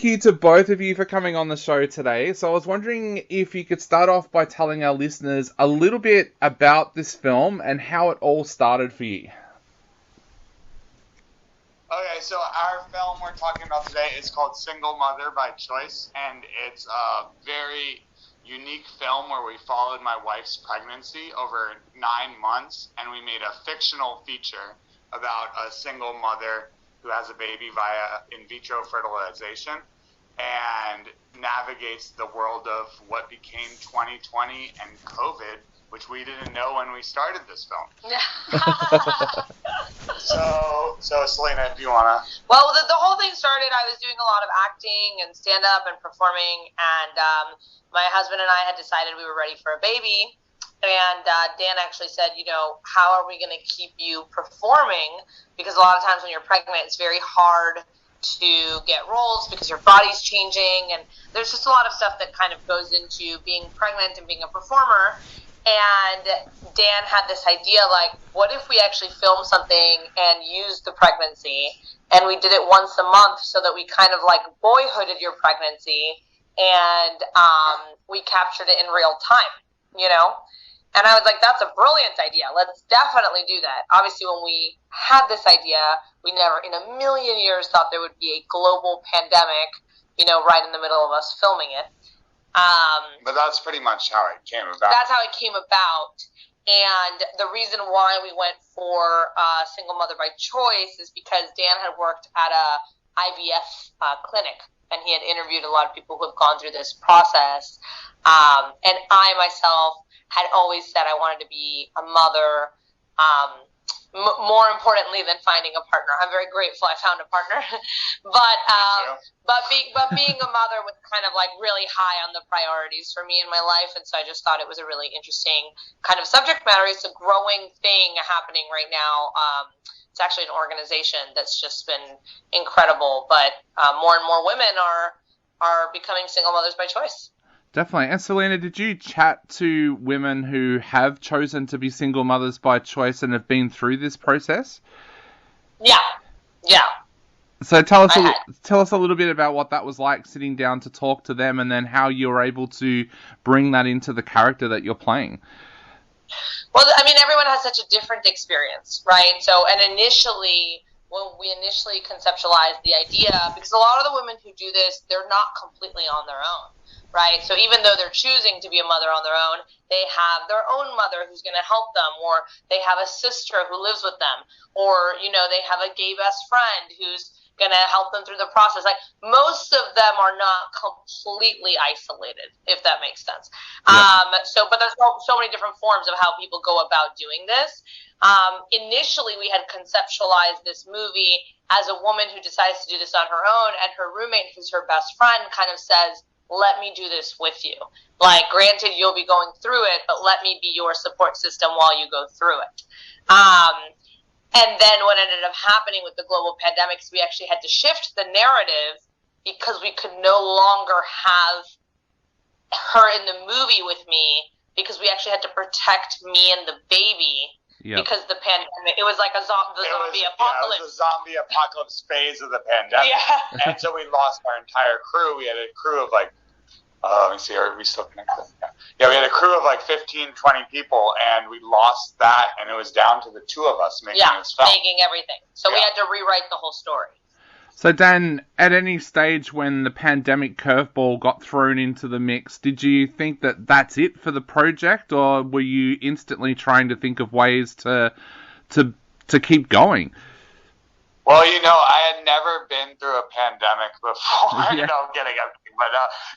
thank you to both of you for coming on the show today. So I was wondering if you could start off by telling our listeners a little bit about this film and how it all started for you. Okay, so our film we're talking about today is called Single Mother by Choice, and it's a very unique film where we followed my wife's pregnancy over 9 months, and we made a fictional feature about a single mother who has a baby via in vitro fertilization and navigates the world of what became 2020 and COVID, which we didn't know when we started this film. So Selina, do you want to? Well, the whole thing started, I was doing a lot of acting and stand-up and performing, and my husband and I had decided we were ready for a baby, and Dan actually said, how are we going to keep you performing? Because a lot of times when you're pregnant, it's very hard to get roles because your body's changing, and there's just a lot of stuff that kind of goes into being pregnant and being a performer. And Dan had this idea, like, what if we actually film something and use the pregnancy, and we did it once a month so that we kind of like boyhooded your pregnancy, and we captured it in real time, And I was like, that's a brilliant idea. Let's definitely do that. Obviously, when we had this idea, we never in a million years thought there would be a global pandemic, right in the middle of us filming it. But that's pretty much how it came about. That's how it came about. And the reason why we went for Single Mother by Choice is because Dan had worked at a IVF clinic, and he had interviewed a lot of people who have gone through this process. And I myself had always said I wanted to be a mother, more importantly than finding a partner. I'm very grateful I found a partner, but being a mother was kind of like really high on the priorities for me in my life, and so I just thought it was a really interesting kind of subject matter. It's a growing thing happening right now. It's actually an organization that's just been incredible, but more and more women are becoming single mothers by choice. Definitely. And Selina, did you chat to women who have chosen to be single mothers by choice and have been through this process? Yeah. So tell us a little bit about what that was like, sitting down to talk to them, and then how you were able to bring that into the character that you're playing. Well, I mean, everyone has such a different experience, right? So, and initially, when we initially conceptualized the idea, because a lot of the women who do this, they're not completely on their own. Right, so even though they're choosing to be a mother on their own, they have their own mother who's going to help them, or they have a sister who lives with them, or they have a gay best friend who's going to help them through the process. Like, most of them are not completely isolated, if that makes sense. Yeah. But there's so many different forms of how people go about doing this. Initially, we had conceptualized this movie as a woman who decides to do this on her own, and her roommate, who's her best friend, kind of says, let me do this with you. Like, granted, you'll be going through it, but let me be your support system while you go through it. And then what ended up happening with the global pandemic is we actually had to shift the narrative because we could no longer have her in the movie with me, because we actually had to protect me and the baby. Yep. Because the pandemic, it was like zombie apocalypse. Yeah, it was a zombie apocalypse phase of the pandemic. Yeah. And so we lost our entire crew. We had a crew of let me see, are we still connected? Yeah, we had a crew of 15, 20 people, and we lost that, and it was down to the two of us making this film. Making everything. So we had to rewrite the whole story. So Dan, at any stage when the pandemic curveball got thrown into the mix, did you think that that's it for the project, or were you instantly trying to think of ways to keep going? Well, I had never been through a pandemic before. Yeah. I'm kidding, but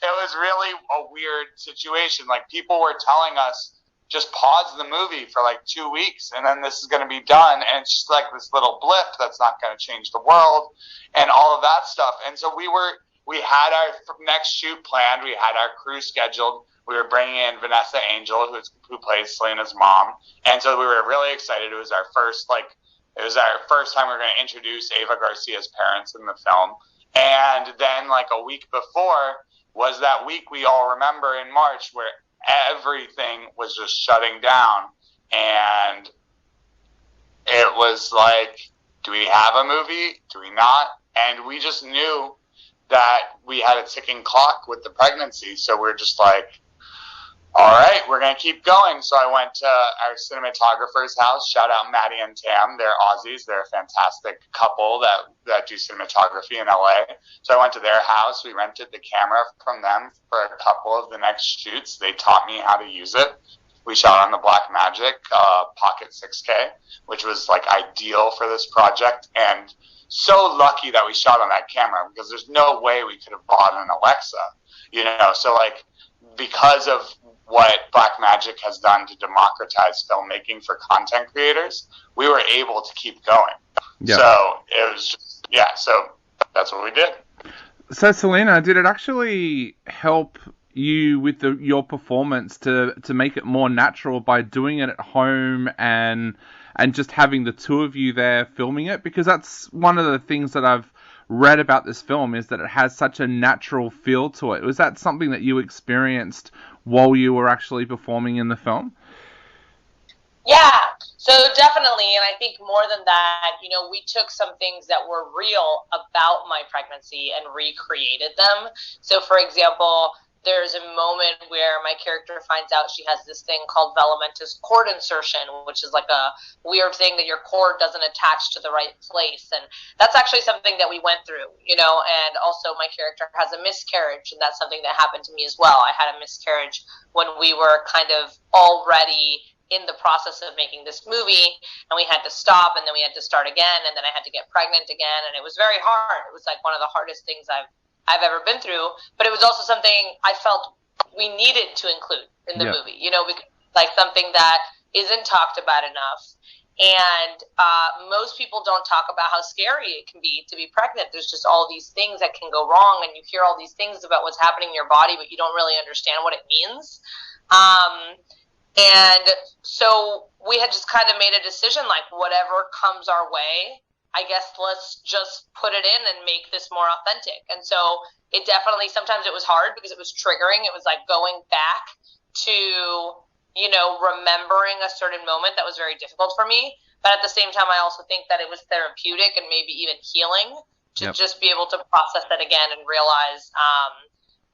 it was really a weird situation. Like, people were telling us, just pause the movie for 2 weeks, and then this is going to be done, and it's just like this little blip that's not going to change the world, and all of that stuff. And so we had our next shoot planned, we had our crew scheduled, we were bringing in Vanessa Angel, who plays Selina's mom, and so we were really excited. It was our first time we were going to introduce Ava Garcia's parents in the film, and then a week before was that week we all remember in March where everything was just shutting down, and it was like, do we have a movie? Do we not? And we just knew that we had a ticking clock with the pregnancy. So we're just like, all right, we're going to keep going. So I went to our cinematographer's house. Shout out Maddie and Tam. They're Aussies. They're a fantastic couple that do cinematography in LA. So I went to their house. We rented the camera from them for a couple of the next shoots. They taught me how to use it. We shot on the Blackmagic Pocket 6K, which was like ideal for this project. And so lucky that we shot on that camera, because there's no way we could have bought an Alexa, you know? So like, because of what Blackmagic has done to democratize filmmaking for content creators, we were able to keep going. Yeah. So it was just, so that's what we did. So Selina, did it actually help you with your performance to make it more natural by doing it at home and just having the two of you there filming it? Because that's one of the things that I've read about this film, is that it has such a natural feel to it. Was that something that you experienced while you were actually performing in the film? Yeah, so definitely, and I think more than that, you know, we took some things that were real about my pregnancy and recreated them. So, for example, there's a moment where my character finds out she has this thing called velamentous cord insertion, which is like a weird thing that your cord doesn't attach to the right place. And that's actually something that we went through, you know, and also my character has a miscarriage, and that's something that happened to me as well. I had a miscarriage when we were kind of already in the process of making this movie, and we had to stop, and then we had to start again, and then I had to get pregnant again, and it was very hard. It was like one of the hardest things I've ever been through, but it was also something I felt we needed to include in the movie, you know, because, like, something that isn't talked about enough. And most people don't talk about how scary it can be to be pregnant. There's just all these things that can go wrong, and you hear all these things about what's happening in your body, but you don't really understand what it means. And so we had just kind of made a decision, like, whatever comes our way, I guess let's just put it in and make this more authentic. And so it definitely, sometimes it was hard because it was triggering. It was like going back to, you know, remembering a certain moment that was very difficult for me. But at the same time, I also think that it was therapeutic and maybe even healing to just be able to process that again and realize,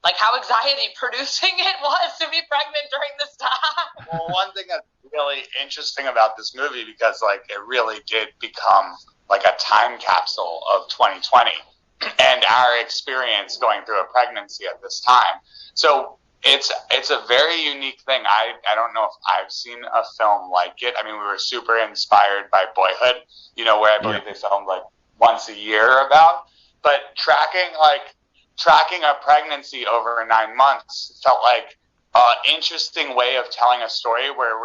like, how anxiety producing it was to be pregnant during this time. Well, one thing that's really interesting about this movie, because, like, it really did become like a time capsule of 2020 and our experience going through a pregnancy at this time. So it's a very unique thing. I don't know if I've seen a film like it. I mean, we were super inspired by Boyhood, you know, where I believe they filmed like once a year about. But tracking a pregnancy over 9 months felt like an interesting way of telling a story where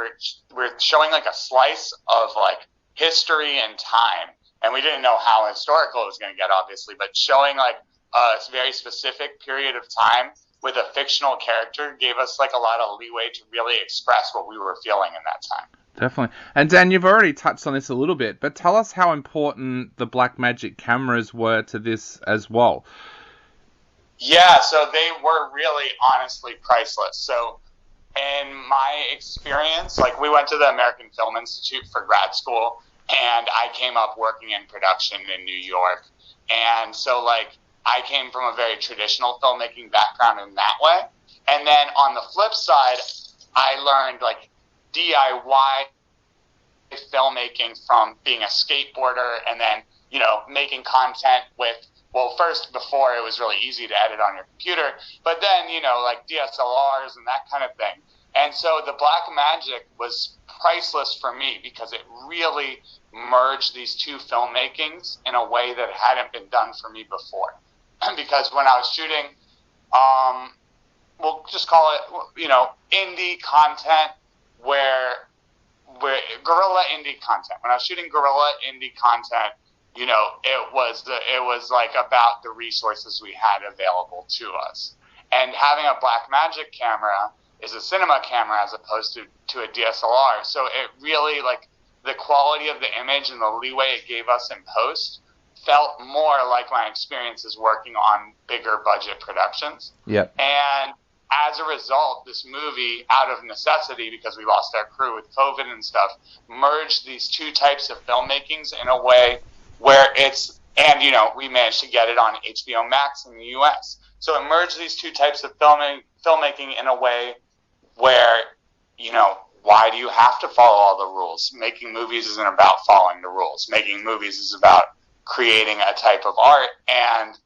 we're showing like a slice of like history and time. And we didn't know how historical it was going to get, obviously, but showing like a very specific period of time with a fictional character gave us like a lot of leeway to really express what we were feeling in that time. Definitely. And Dan, you've already touched on this a little bit, but tell us how important the Blackmagic cameras were to this as well. Yeah, so they were really honestly priceless. So in my experience, like, we went to the American Film Institute for grad school, and I came up working in production in New York. And so, like, I came from a very traditional filmmaking background in that way. And then on the flip side, I learned, like, DIY filmmaking from being a skateboarder and then, you know, making content with, well, first, before it was really easy to edit on your computer, but then, you know, like DSLRs and that kind of thing. And so the Blackmagic was priceless for me because it really merged these two filmmakings in a way that hadn't been done for me before. Because when I was shooting, we'll just call it, you know, indie content, where guerrilla indie content. When I was shooting guerrilla indie content, you know, it was like about the resources we had available to us. And having a Blackmagic camera is a cinema camera as opposed to a DSLR. So it really, like, the quality of the image and the leeway it gave us in post felt more like my experiences working on bigger budget productions. Yep. And as a result, this movie, out of necessity, because we lost our crew with COVID and stuff, merged these two types of filmmakings in a way where it's And, we managed to get it on HBO Max in the U.S. So it merged these two types of filmmaking in a way where, why do you have to follow all the rules? Making movies isn't about following the rules. Making movies is about creating a type of art, and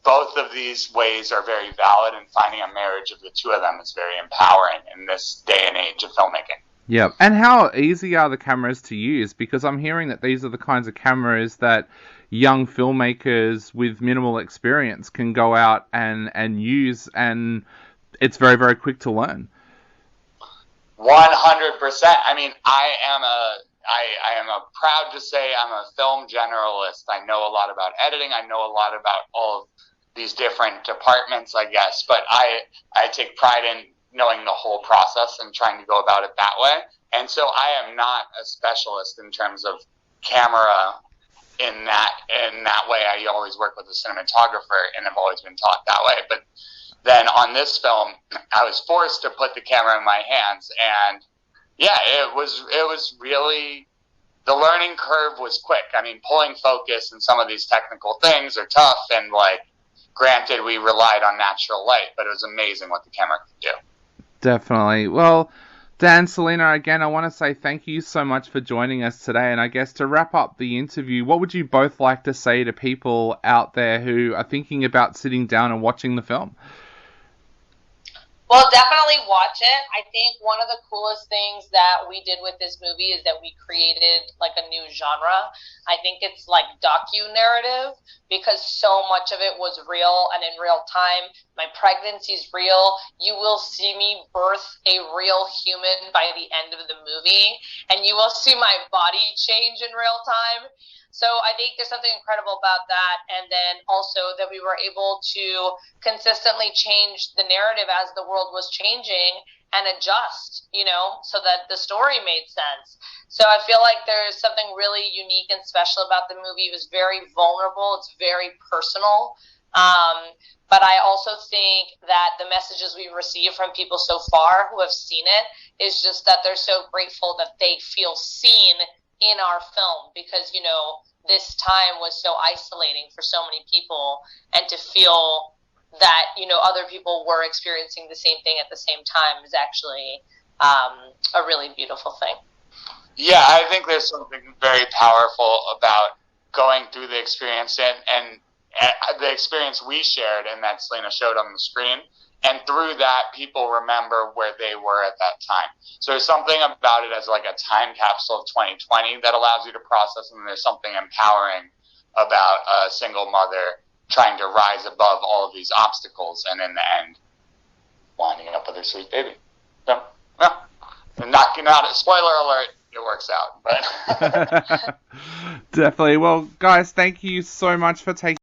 both of these ways are very valid, and finding a marriage of the two of them is very empowering in this day and age of filmmaking. Yeah, and how easy are the cameras to use? Because I'm hearing that these are the kinds of cameras that young filmmakers with minimal experience can go out and use, and it's very, very quick to learn. 100%. I mean, I am proud to say I'm a film generalist. I know a lot about editing. I know a lot about all of these different departments, I guess. But I take pride in knowing the whole process and trying to go about it that way. And so I am not a specialist in terms of camera in that way. I always work with a cinematographer, and I've always been taught that way. But then on this film, I was forced to put the camera in my hands, and yeah, it was really, the learning curve was quick. I mean, pulling focus and some of these technical things are tough, and granted, we relied on natural light, but it was amazing what the camera could do. Definitely. Well, Dan, Selina, again, I want to say thank you so much for joining us today. And I guess to wrap up the interview, what would you both like to say to people out there who are thinking about sitting down and watching the film? Well, definitely watch it. I think one of the coolest things that we did with this movie is that we created a new genre. I think it's docu-narrative, because so much of it was real and in real time. My pregnancy's real. You will see me birth a real human by the end of the movie, and you will see my body change in real time. So I think there's something incredible about that, and then also that we were able to consistently change the narrative as the world was changing and adjust, so that the story made sense. So I feel like there's something really unique and special about the movie. It was very vulnerable. It's very personal. But I also think that the messages we receive from people so far who have seen it is just that they're so grateful that they feel seen in our film, because this time was so isolating for so many people, and to feel that other people were experiencing the same thing at the same time is actually a really beautiful thing. Yeah, I think there's something very powerful about going through the experience, and the experience we shared and that Selina showed on the screen. And through that, people remember where they were at that time. So there's something about it as a time capsule of 2020 that allows you to process, and there's something empowering about a single mother trying to rise above all of these obstacles, and in the end, winding up with her sweet baby. So, well, not a spoiler alert, it works out. But Definitely. Well, guys, thank you so much for taking